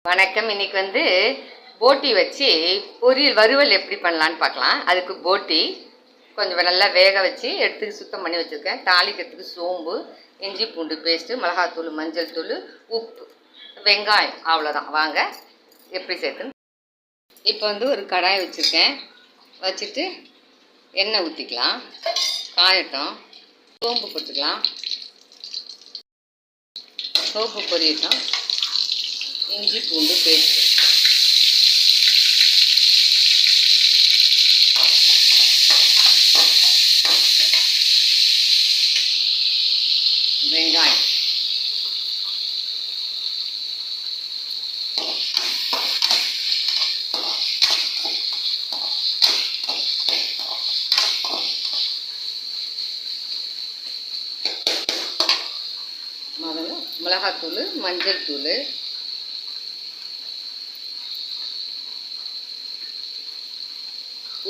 வணக்கம். இன்னைக்கு வந்து போட்டி வச்சு பொரியல் வறுவல் எப்படி பண்ணலான்னு பார்க்கலாம். அதுக்கு போட்டி கொஞ்சம் நல்லா வேக வச்சு எடுத்து சுத்தம் பண்ணி வச்சுருக்கேன். தாளிக்கிறதுக்கு சோம்பு, இஞ்சி பூண்டு பேஸ்ட்டு, மிளகாத்தூள், மஞ்சள் தூள், உப்பு, வெங்காயம், அவ்வளோதான். வாங்க எப்படி சேர்த்துன்னு. இப்போ வந்து ஒரு கடாய் வச்சுருக்கேன். வச்சுட்டு எண்ணெய் ஊற்றிக்கலாம். காயட்டும். சோம்பு போட்டுக்கலாம். சோப்பு பொரியட்டும். இஞ்சி பூண்டு பேஸ்ட்டு, வெங்காயம், மிளகாத்தூள், மஞ்சள் தூள்,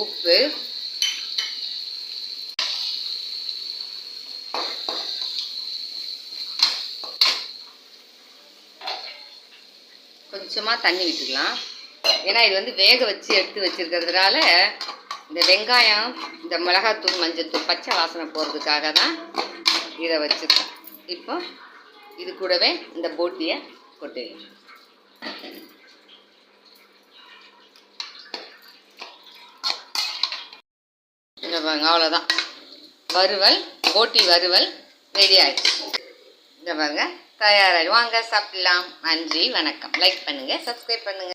உப்பு, கொஞ்சமாக தண்ணி விட்டுக்கலாம். ஏன்னா இது வந்து வேக வச்சு எடுத்து வச்சுருக்கிறதுனால இந்த வெங்காயம், இந்த மிளகாத்தூள், மஞ்சள் தூள் பச்சை வாசனை போகிறதுக்காக தான் இதை வச்சுருக்கேன். இப்போ இது கூடவே இந்த போட்டியை கொட்டிடலாம். இந்த பாருங்க, அவ்வளோதான். வறுவல், போட்டி வறுவல் ரெடி ஆயிடுச்சு. இந்த பாருங்க தயாராகிடும். வாங்க சாப்பிடலாம். நன்றி, வணக்கம். லைக் பண்ணுங்கள், சப்ஸ்கிரைப் பண்ணுங்கள்.